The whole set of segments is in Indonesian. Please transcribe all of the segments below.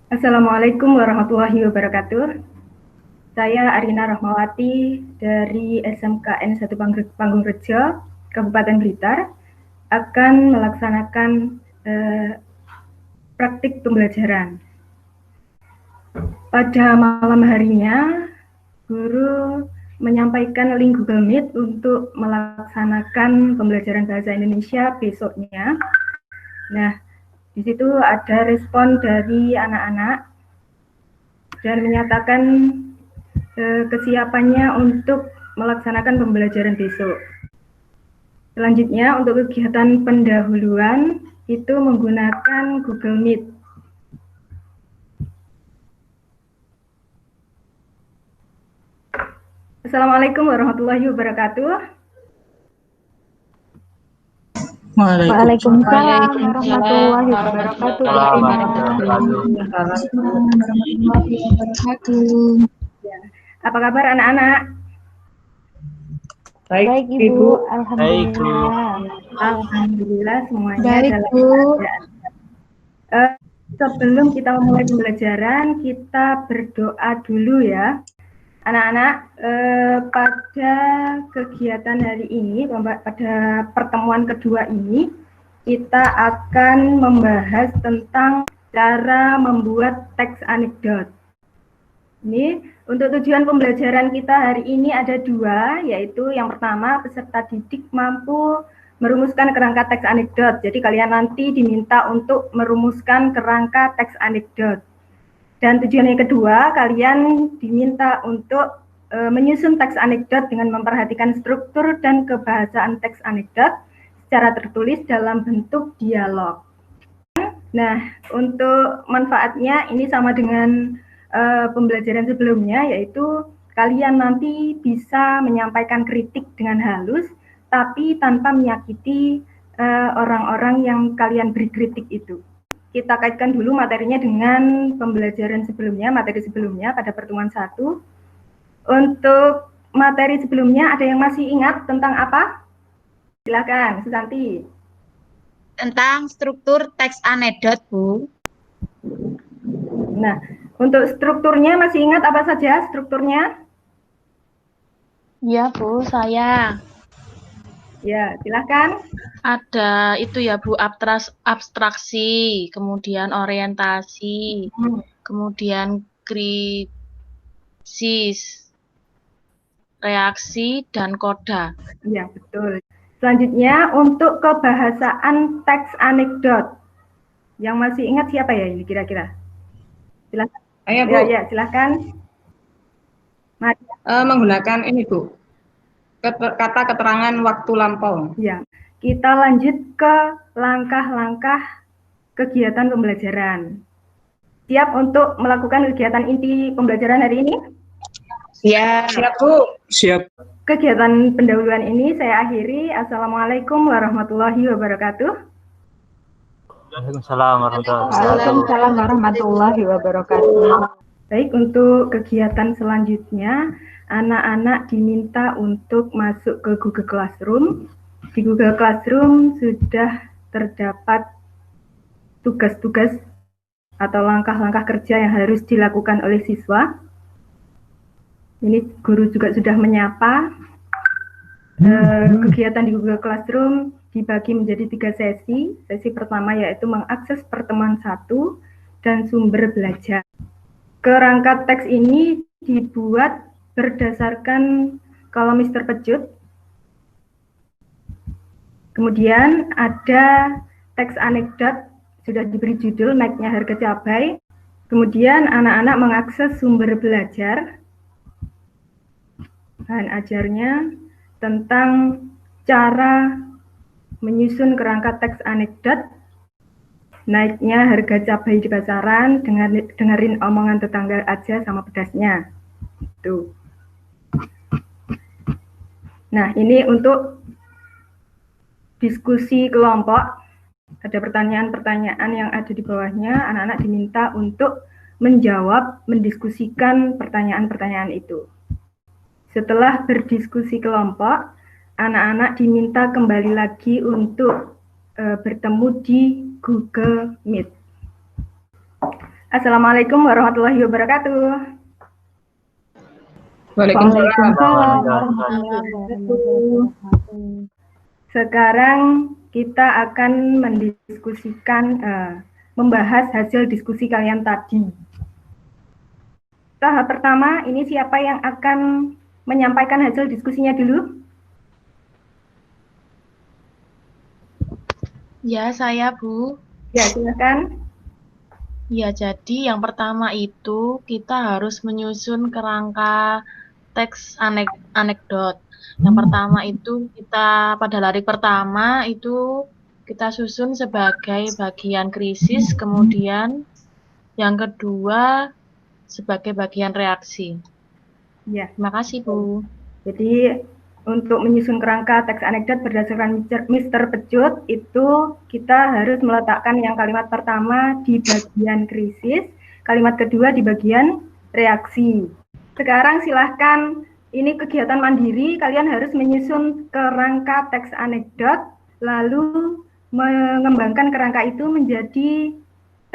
Assalamualaikum warahmatullahi wabarakatuh. Saya Arina Rahmawati dari SMKN 1 Panggung-Rejo, Kabupaten Blitar, akan melaksanakan praktik pembelajaran. Pada malam harinya, guru menyampaikan link Google Meet untuk melaksanakan pembelajaran bahasa Indonesia besoknya. Nah, di situ ada respon dari anak-anak dan menyatakan kesiapannya untuk melaksanakan pembelajaran besok. Selanjutnya, untuk kegiatan pendahuluan itu menggunakan Google Meet. Assalamualaikum warahmatullahi wabarakatuh. Waalaikumsalam warahmatullahi wabarakatuh. Apa kabar anak-anak? Baik Ibu, alhamdulillah. Alhamdulillah semuanya Baik, dalam Bu. keadaan. Sebelum kita memulai pembelajaran, kita berdoa dulu ya. Anak-anak, pada kegiatan hari ini, pada pertemuan kedua ini, kita akan membahas tentang cara membuat teks anekdot. Ini untuk tujuan pembelajaran kita hari ini ada dua, yaitu yang pertama, peserta didik mampu merumuskan kerangka teks anekdot. Jadi kalian nanti diminta untuk merumuskan kerangka teks anekdot. Dan tujuan yang kedua, kalian diminta untuk menyusun teks anekdot dengan memperhatikan struktur dan kebahasaan teks anekdot secara tertulis dalam bentuk dialog. Nah, untuk manfaatnya ini sama dengan pembelajaran sebelumnya, yaitu kalian nanti bisa menyampaikan kritik dengan halus, tapi tanpa menyakiti orang-orang yang kalian beri kritik itu. Kita kaitkan dulu materinya dengan pembelajaran sebelumnya, materi sebelumnya pada pertemuan 1. Untuk materi sebelumnya ada yang masih ingat tentang apa? Silakan, Susanti. Tentang struktur teks anekdot, Bu. Nah, untuk strukturnya masih ingat apa saja strukturnya? Ya Bu, saya. Ya, silakan. Ada itu ya Bu, abstraksi, kemudian orientasi, kemudian krisis, reaksi, dan koda. Iya, betul. Selanjutnya untuk kebahasaan teks anekdot. Yang masih ingat siapa ya ini kira-kira? Silakan. Ayo Bu. Ya, silakan. Menggunakan ini Bu, kata keterangan waktu lampau. Ya, kita lanjut ke langkah-langkah kegiatan pembelajaran. Siap untuk melakukan kegiatan inti pembelajaran hari ini? Siap. Siap Bu. Siap. Kegiatan pendahuluan ini saya akhiri. Assalamualaikum warahmatullahi wabarakatuh. Waalaikumsalam warahmatullahi wabarakatuh. Baik, untuk kegiatan selanjutnya, anak-anak diminta untuk masuk ke Google Classroom. Di Google Classroom sudah terdapat tugas-tugas atau langkah-langkah kerja yang harus dilakukan oleh siswa. Ini guru juga sudah menyapa. Kegiatan di Google Classroom dibagi menjadi 3 sesi. Sesi pertama yaitu mengakses pertemuan 1 dan sumber belajar. Kerangka teks ini dibuat berdasarkan kolom terpecut. Kemudian ada teks anekdot, sudah diberi judul Naiknya Harga Cabai. Kemudian anak-anak mengakses sumber belajar, bahan ajarnya tentang cara menyusun kerangka teks anekdot, naiknya harga cabai di pasaran, dengerin omongan tetangga aja sama pedasnya. Itu. Nah, ini untuk diskusi kelompok. Ada pertanyaan-pertanyaan yang ada di bawahnya, anak-anak diminta untuk menjawab, mendiskusikan pertanyaan-pertanyaan itu. Setelah berdiskusi kelompok, anak-anak diminta kembali lagi untuk bertemu di Google Meet. Assalamualaikum warahmatullahi wabarakatuh. Waalaikumsalam. Sekarang kita akan mendiskusikan, membahas hasil diskusi kalian tadi. Tahap pertama, ini siapa yang akan menyampaikan hasil diskusinya dulu? Ya, saya, Bu. Ya, silakan. Ya, jadi yang pertama itu kita harus menyusun kerangka teks anekdot. Yang pertama itu kita pada lari pertama itu kita susun sebagai bagian krisis, kemudian yang kedua sebagai bagian reaksi. Ya. Terima kasih, Bu. Jadi untuk menyusun kerangka teks anekdot berdasarkan Mr. Pecut itu kita harus meletakkan yang kalimat pertama di bagian krisis, kalimat kedua di bagian reaksi. Sekarang silahkan, ini kegiatan mandiri, kalian harus menyusun kerangka teks anekdot, lalu mengembangkan kerangka itu menjadi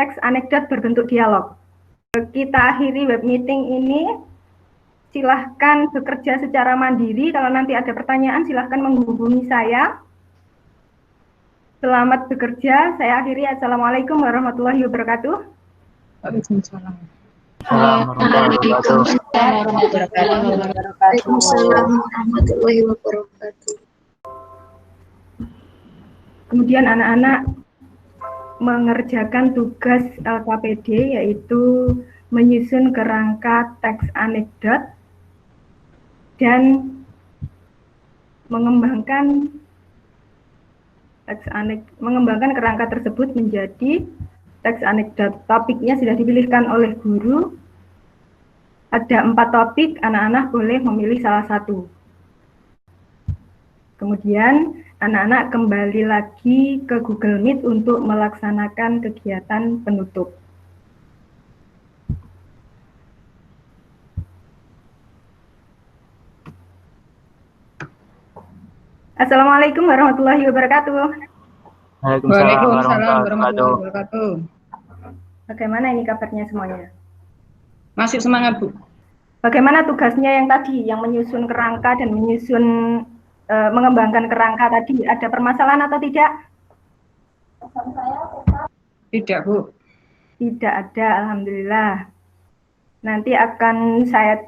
teks anekdot berbentuk dialog. Kita akhiri web meeting ini. Silahkan bekerja secara mandiri. Kalau nanti ada pertanyaan, silahkan menghubungi saya. Selamat bekerja. Saya akhiri. Assalamualaikum warahmatullahi wabarakatuh. Waalaikumsalam. Waalaikumsalam warahmatullahi wabarakatuh. Kemudian anak-anak mengerjakan tugas LKPD, yaitu menyusun kerangka teks anekdot dan mengembangkan kerangka tersebut menjadi teks anekdot. Topiknya sudah dipilihkan oleh guru. Ada 4 topik, anak-anak boleh memilih salah satu. Kemudian anak-anak kembali lagi ke Google Meet untuk melaksanakan kegiatan penutup. Assalamualaikum warahmatullahi wabarakatuh. Waalaikumsalam warahmatullahi wabarakatuh. Bagaimana ini kabarnya semuanya? Masih semangat, Bu. Bagaimana tugasnya yang tadi, yang menyusun kerangka dan mengembangkan kerangka tadi? Ada permasalahan atau tidak? Tidak, Bu. Tidak ada, alhamdulillah. Nanti akan saya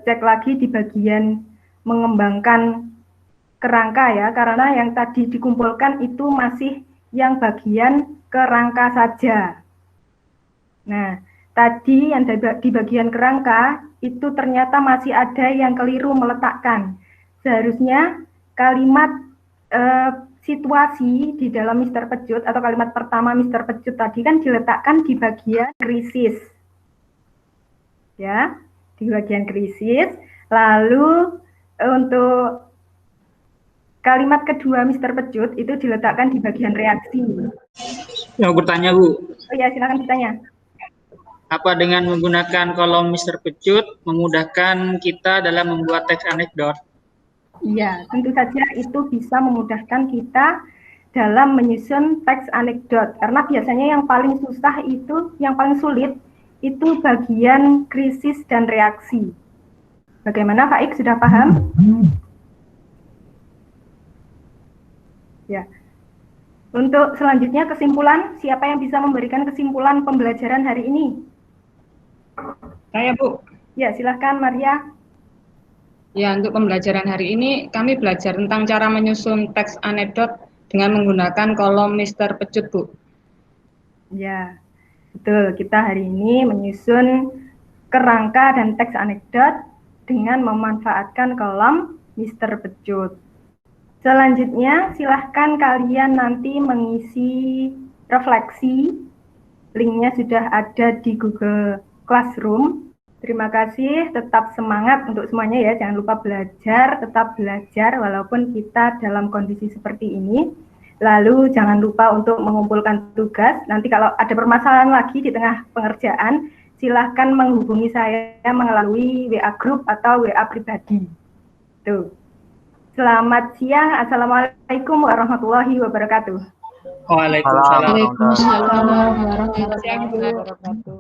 cek lagi di bagian mengembangkan kerangka ya, karena yang tadi dikumpulkan itu masih yang bagian kerangka saja. Nah, tadi yang di bagian kerangka itu ternyata masih ada yang keliru meletakkan. Seharusnya kalimat situasi di dalam Mr. Pecut atau kalimat pertama Mr. Pecut tadi kan diletakkan di bagian krisis. Ya, di bagian krisis. Lalu untuk kalimat kedua Mr. Pecut itu diletakkan di bagian reaksi. Mau bertanya, Bu. Oh ya, silakan bertanya. Apa dengan menggunakan kolom Mr. Pecut memudahkan kita dalam membuat teks anekdot? Iya, tentu saja itu bisa memudahkan kita dalam menyusun teks anekdot. Karena biasanya yang paling susah itu, yang paling sulit itu bagian krisis dan reaksi. Bagaimana, Pak Ik, sudah paham? Ya. Untuk selanjutnya kesimpulan, siapa yang bisa memberikan kesimpulan pembelajaran hari ini? Saya, Bu. Ya, silahkan Maria. Ya, untuk pembelajaran hari ini kami belajar tentang cara menyusun teks anekdot dengan menggunakan kolom Mr. Pecut, Bu. Ya, betul. Kita hari ini menyusun kerangka dan teks anekdot dengan memanfaatkan kolom Mr. Pecut. Selanjutnya, silahkan kalian nanti mengisi refleksi. Linknya sudah ada di Google Classroom. Terima kasih, tetap semangat untuk semuanya ya. Jangan lupa belajar, tetap belajar walaupun kita dalam kondisi seperti ini. Lalu jangan lupa untuk mengumpulkan tugas. Nanti kalau ada permasalahan lagi di tengah pengerjaan, silahkan menghubungi saya melalui WA Group atau WA pribadi. Tuh. Selamat siang. Assalamualaikum warahmatullahi wabarakatuh. Waalaikumsalam. Waalaikumsalam warahmatullahi wabarakatuh.